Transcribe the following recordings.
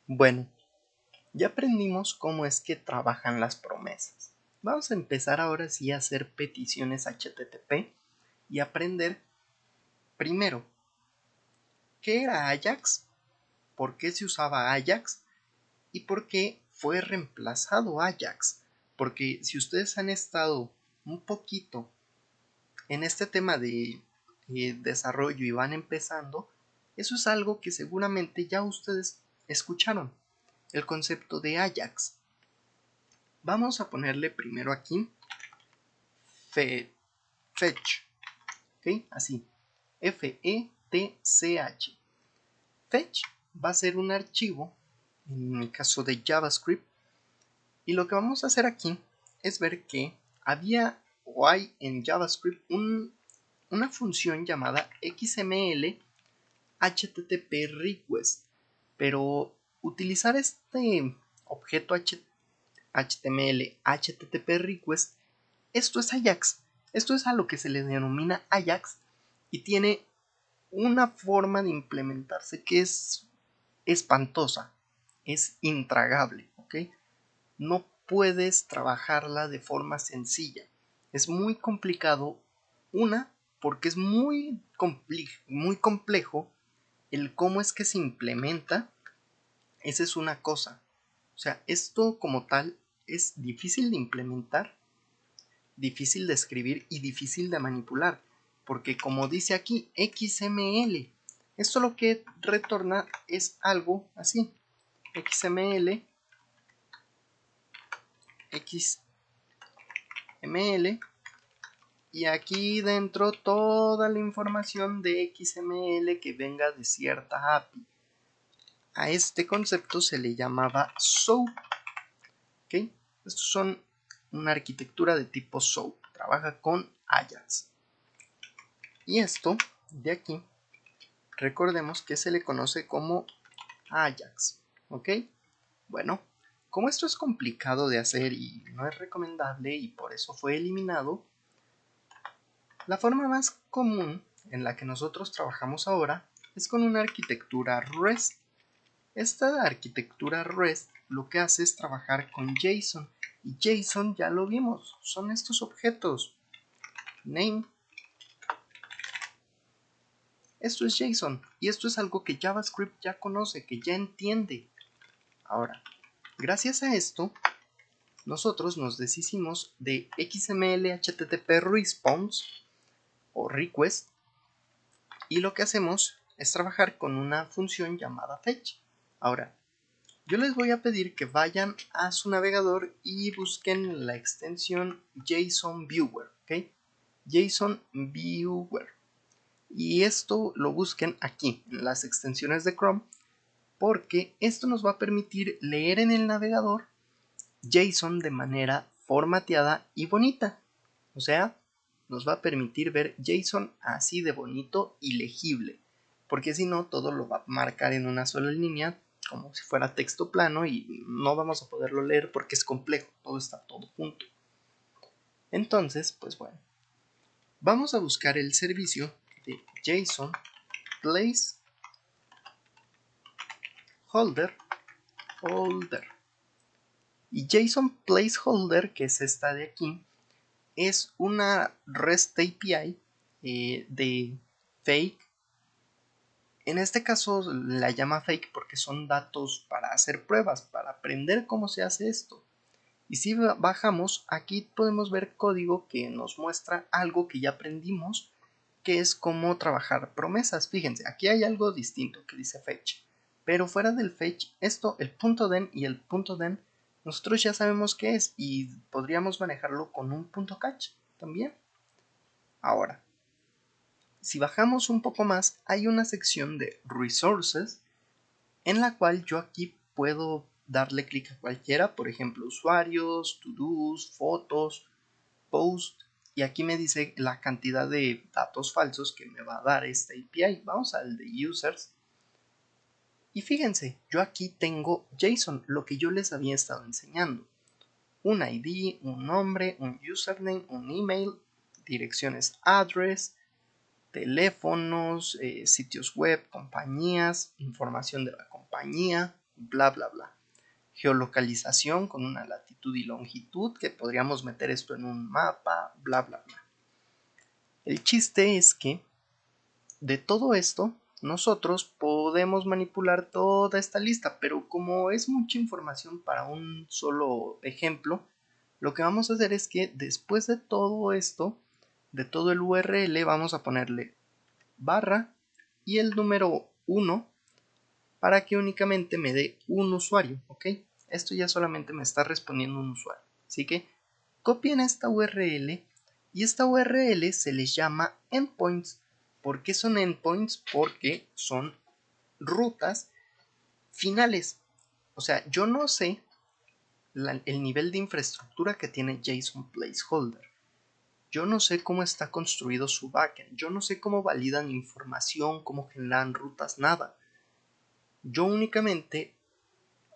Bueno, ya aprendimos cómo es que trabajan las promesas. Vamos a empezar ahora sí a hacer peticiones HTTP y aprender primero qué era Ajax, por qué se usaba Ajax y por qué fue reemplazado Ajax. Porque si ustedes han estado un poquito en este tema de desarrollo y van empezando, eso es algo que seguramente ya ustedes escucharon, el concepto de Ajax. Vamos a ponerle primero aquí fetch, ¿ok? Así, F-E-T-C-H. Fetch va a ser un archivo, en el caso de JavaScript, y lo que vamos a hacer aquí es ver que había o hay en JavaScript una función llamada XML HTTP request, pero utilizar este objeto HTML HTTP request, esto es Ajax, esto es a lo que se le denomina Ajax y tiene una forma de implementarse que es espantosa, es intragable, ¿ok? No puedes trabajarla de forma sencilla, es muy complicado, porque es muy complejo el cómo es que se implementa, esa es una cosa. O sea, esto como tal es difícil de implementar, difícil de escribir y difícil de manipular. Porque como dice aquí, XML. Esto lo que retorna es algo así. XML. XML. Y aquí dentro toda la información de XML que venga de cierta API. A este concepto se le llamaba SOAP. ¿Okay? Estos son una arquitectura de tipo SOAP. Trabaja con Ajax. Y esto de aquí, recordemos que se le conoce como Ajax. ¿Ok? Bueno, como esto es complicado de hacer y no es recomendable y por eso fue eliminado, la forma más común en la que nosotros trabajamos ahora es con una arquitectura REST. Esta arquitectura REST lo que hace es trabajar con JSON. Y JSON ya lo vimos, son estos objetos. Name. Esto es JSON. Y esto es algo que JavaScript ya conoce, que ya entiende. Ahora, gracias a esto, nosotros nos deshicimos de XML HTTP response o request. Y lo que hacemos es trabajar con una función llamada fetch. Ahora, yo les voy a pedir que vayan a su navegador y busquen la extensión JSON Viewer, ¿ok? JSON Viewer. Y esto lo busquen aquí, en las extensiones de Chrome, porque esto nos va a permitir leer en el navegador JSON de manera formateada y bonita. O sea, nos va a permitir ver JSON así de bonito y legible, porque si no, todo lo va a marcar en una sola línea, como si fuera texto plano, y no vamos a poderlo leer porque es complejo, todo está todo junto. Entonces, pues bueno, vamos a buscar el servicio de JSON Placeholder. Y JSON Placeholder, que es esta de aquí, es una REST API de fake. En este caso la llama fake porque son datos para hacer pruebas, para aprender cómo se hace esto. Y si bajamos, aquí podemos ver código que nos muestra algo que ya aprendimos, que es cómo trabajar promesas. Fíjense, aquí hay algo distinto que dice fetch. Pero fuera del fetch, esto, el punto .den y el punto .den, nosotros ya sabemos qué es y podríamos manejarlo con un punto catch también. Ahora, si bajamos un poco más, hay una sección de resources en la cual yo aquí puedo darle clic a cualquiera, por ejemplo, usuarios, to-dos, fotos, post, y aquí me dice la cantidad de datos falsos que me va a dar esta API. Vamos al de users. Y fíjense, yo aquí tengo JSON, lo que yo les había estado enseñando. Un ID, un nombre, un username, un email, direcciones address, teléfonos, sitios web, compañías, información de la compañía, bla bla bla. Geolocalización con una latitud y longitud, que podríamos meter esto en un mapa, bla bla bla. El chiste es que de todo esto nosotros podemos manipular toda esta lista, pero como es mucha información para un solo ejemplo, lo que vamos a hacer es que después de todo esto, de todo el URL, vamos a ponerle barra y el número 1 para que únicamente me dé un usuario, ¿ok? Esto ya solamente me está respondiendo un usuario. Así que copien esta URL y esta URL se les llama endpoints. ¿Por qué son endpoints? Porque son rutas finales. O sea, yo no sé el nivel de infraestructura que tiene JSON Placeholder. Yo no sé cómo está construido su backend. Yo no sé cómo validan información, cómo generan rutas, nada. Yo únicamente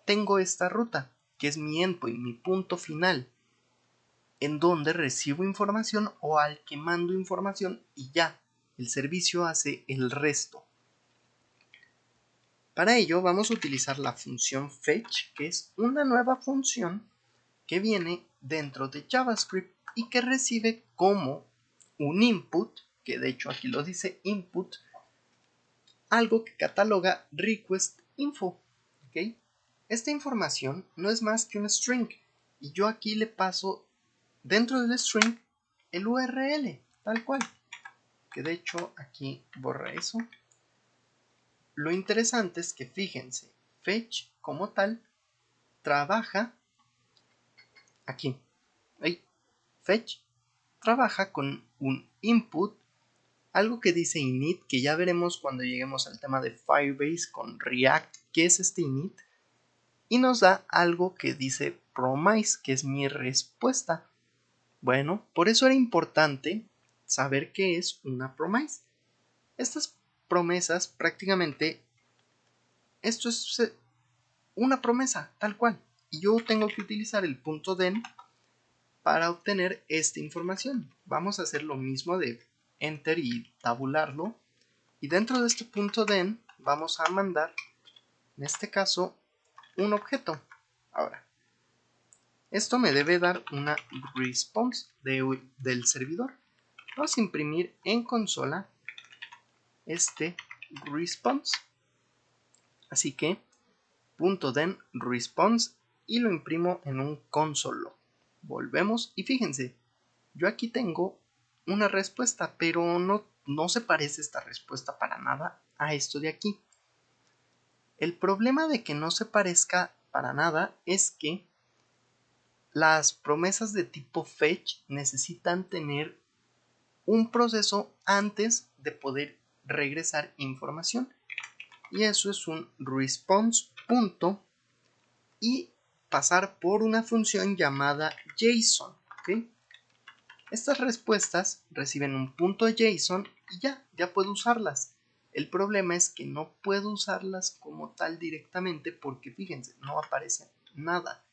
tengo esta ruta, que es mi endpoint, mi punto final, en donde recibo información o al que mando información y ya, el servicio hace el resto. Para ello vamos a utilizar la función fetch, que es una nueva función que viene dentro de JavaScript y que recibe como un input, que de hecho aquí lo dice input, algo que cataloga request info, ¿ok? Esta información no es más que un string y yo aquí le paso dentro del string el URL, tal cual, que de hecho aquí borra eso. Lo interesante es que fíjense, fetch como tal trabaja aquí, ahí, fetch trabaja con un input, algo que dice init, que ya veremos cuando lleguemos al tema de Firebase con React, que es este init, y nos da algo que dice promise, que es mi respuesta. Bueno, por eso era importante saber qué es una promise. Estas promesas prácticamente, esto es una promesa, tal cual, y yo tengo que utilizar el punto .den para obtener esta información. Vamos a hacer lo mismo de enter y tabularlo, y dentro de este punto .den vamos a mandar, en este caso, un objeto. Ahora, esto me debe dar una response del servidor. Vamos a imprimir en consola este response. Así que .den response y lo imprimo en un console. Volvemos y fíjense, yo aquí tengo una respuesta, pero no se parece esta respuesta para nada a esto de aquí. El problema de que no se parezca para nada es que las promesas de tipo fetch necesitan tener un proceso antes de poder regresar información, y eso es un response punto y pasar por una función llamada JSON, ¿ok? Estas respuestas reciben un punto JSON y ya puedo usarlas. El problema es que no puedo usarlas como tal directamente porque fíjense, no aparece nada.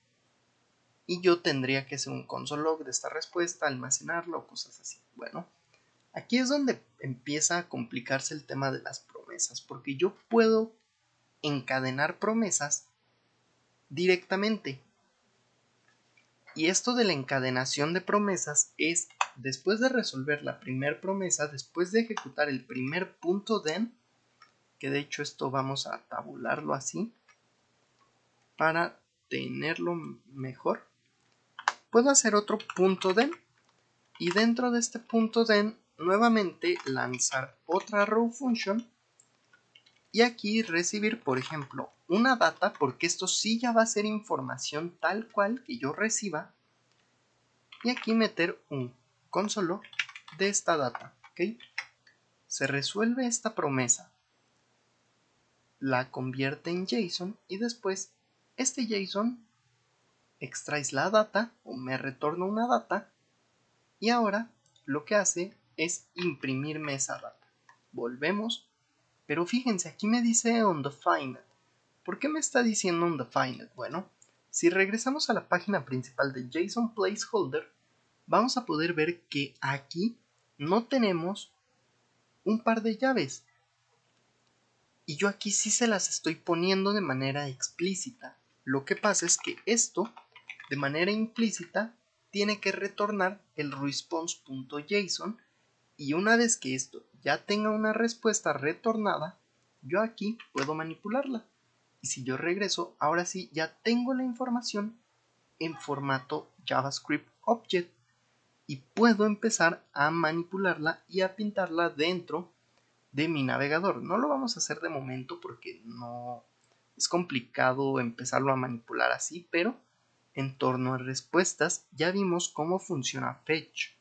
Y yo tendría que hacer un console log de esta respuesta, almacenarlo o cosas así. Bueno, aquí es donde empieza a complicarse el tema de las promesas, porque yo puedo encadenar promesas directamente. Y esto de la encadenación de promesas es después de resolver la primera promesa, después de ejecutar el primer punto .den, que de hecho esto vamos a tabularlo así para tenerlo mejor, puedo hacer otro punto .den y dentro de este punto .den nuevamente lanzar otra row function y aquí recibir, por ejemplo, una data, porque esto sí ya va a ser información tal cual que yo reciba, y aquí meter un console de esta data, ¿ok? Se resuelve esta promesa, la convierte en JSON y después este JSON extraes la data o me retorna una data y ahora lo que hace es imprimirme esa data. Volvemos, pero fíjense, aquí me dice undefined. ¿Por qué me está diciendo undefined? Bueno, si regresamos a la página principal de JSON Placeholder, vamos a poder ver que aquí no tenemos un par de llaves. y yo aquí sí se las estoy poniendo de manera explícita. Lo que pasa es que esto, de manera implícita, tiene que retornar el response.json, y una vez que esto ya tenga una respuesta retornada, yo aquí puedo manipularla. Y si yo regreso, ahora sí ya tengo la información en formato JavaScript Object y puedo empezar a manipularla y a pintarla dentro de mi navegador. No lo vamos a hacer de momento porque no es complicado empezarlo a manipular así, pero en torno a respuestas ya vimos cómo funciona Fetch.